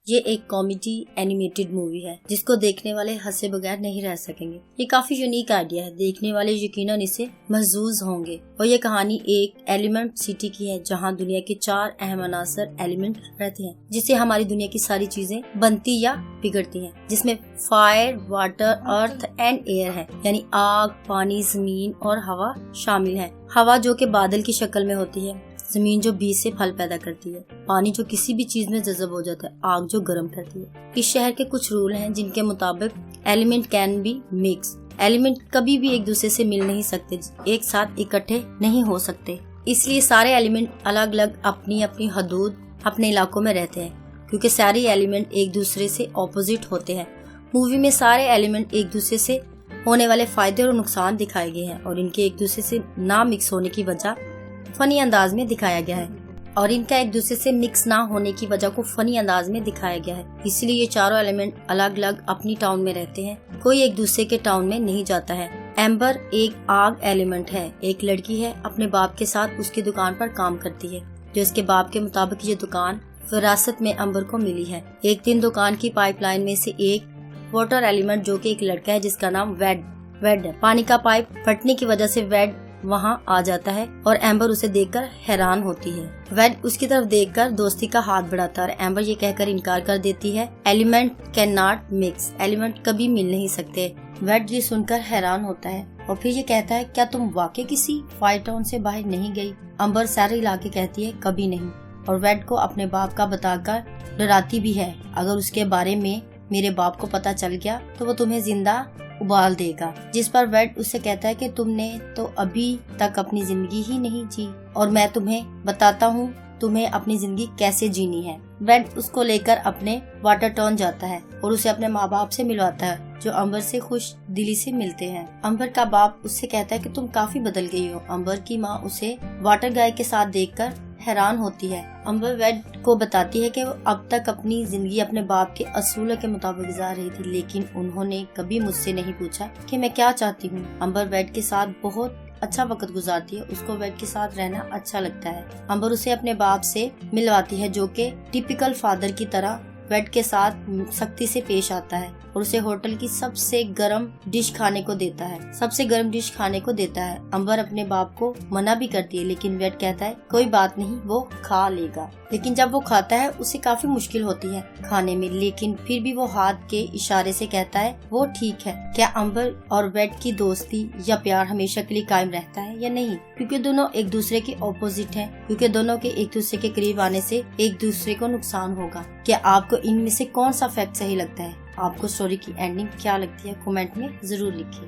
ये एक comedy animated movie है जिसको देखने वाले हंसे बगैर नहीं रह सकेंगे। ये काफी यूनिक आइडिया है, देखने वाले यकीनन इसे महजूज होंगे। और ये कहानी एक एलिमेंट सिटी की है जहाँ दुनिया के 4 अहम अनासर एलिमेंट रहते हैं, जिससे हमारी दुनिया की सारी चीजें बनती या बिगड़ती हैं, जिसमें fire, water, earth and air है, यानी आग, पानी, जमीन और हवा शामिल है। हवा जो कि बादल की शक्ल में होती है, जमीन जो बीज से फल पैदा करती है, पानी जो किसी भी चीज में जज़ब हो जाता है, आग जो गर्म करती है। इस शहर के कुछ रूल हैं जिनके मुताबिक element can be mix. Element कभी भी एक दूसरे से मिल नहीं सकते, एक साथ इकट्ठे नहीं हो सकते। इसलिए सारे एलिमेंट अलग अलग अपनी अपनी हदूद अपने इलाकों में रहते हैं, क्योंकि सारे एलिमेंट एक दूसरे से ऑपोजिट होते हैं। मूवी में सारे एलिमेंट एक दूसरे से होने वाले फायदे और नुकसान दिखाए गए हैं और इनके एक दूसरे से ना मिक्स होने की वजह फनी अंदाज में दिखाया गया है और इनका एक दूसरे से मिक्स ना होने की वजह को फनी अंदाज में दिखाया गया है। इसलिए ये चारों एलिमेंट अलग अलग अपनी टाउन में रहते हैं, कोई एक दूसरे के टाउन में नहीं जाता है। एम्बर एक आग एलिमेंट है, एक लड़की है, अपने बाप के साथ उसकी दुकान पर काम करती है, जो इसके बाप के मुताबिक ये दुकान विरासत में एम्बर को मिली है। एक दिन दुकान की पाइपलाइन में से एक वाटर एलिमेंट, जो कि एक लड़का है जिसका नाम वेड है, पानी का पाइप फटने की वजह से वेड वहाँ आ जाता है और एम्बर उसे देखकर हैरान होती है। वेड उसकी तरफ देखकर दोस्ती का हाथ बढ़ाता है और एम्बर ये कहकर इनकार कर देती है, element can not mix, element कभी मिल नहीं सकते। वेड ये सुनकर हैरान होता है और फिर ये कहता है, क्या तुम वाकई किसी फायर टाउन से बाहर नहीं गई? एम्बर सारे इलाके कहती है, कभी नहीं, और वेड को अपने बाप का बताकर डराती भी है, अगर उसके बारे में मेरे बाप को पता चल गया तो वो तुम्हें जिंदा उबाल देगा। जिस पर वेड उससे कहता है कि तुमने तो अभी तक अपनी जिंदगी ही नहीं जी और मैं तुम्हें बताता हूँ तुम्हें अपनी जिंदगी कैसे जीनी है। वेड उसको लेकर अपने वाटर टाउन जाता है और उसे अपने माँ बाप से मिलवाता है, जो अम्बर से खुश दिली से मिलते हैं। अम्बर का बाप उससे कहता है कि तुम काफी बदल गई हो। अम्बर की माँ उसे वाटर गाय के साथ देखकर हैरान होती है। अम्बर वेड को बताती है कि वो अब तक अपनी जिंदगी अपने बाप के असूलों के मुताबिक गुजार रही थी, लेकिन उन्होंने कभी मुझसे नहीं पूछा कि मैं क्या चाहती हूँ। अम्बर वेड के साथ बहुत अच्छा वक्त गुजारती है, उसको वेड के साथ रहना अच्छा लगता है। अम्बर उसे अपने बाप से मिलवाती है, जो कि टिपिकल फादर की तरह वेड के साथ सख्ती से पेश आता है और उसे होटल की सबसे गर्म डिश खाने को देता है। अम्बर अपने बाप को मना भी करती है, लेकिन वेड कहता है कोई बात नहीं, वो खा लेगा। लेकिन जब वो खाता है उसे काफी मुश्किल होती है खाने में, लेकिन फिर भी वो हाथ के इशारे से कहता है वो ठीक है। क्या अम्बर और वेड की दोस्ती या प्यार हमेशा के लिए कायम रहता है या नहीं? क्योंकि दोनों एक दूसरे के ऑपोजिट हैं, क्योंकि दोनों के एक दूसरे के करीब आने से एक दूसरे को नुकसान होगा। क्या आपको इनमें से कौन सा फैक्ट सही लगता है? आपको स्टोरी की एंडिंग क्या लगती है? कमेंट में जरूर लिखिए।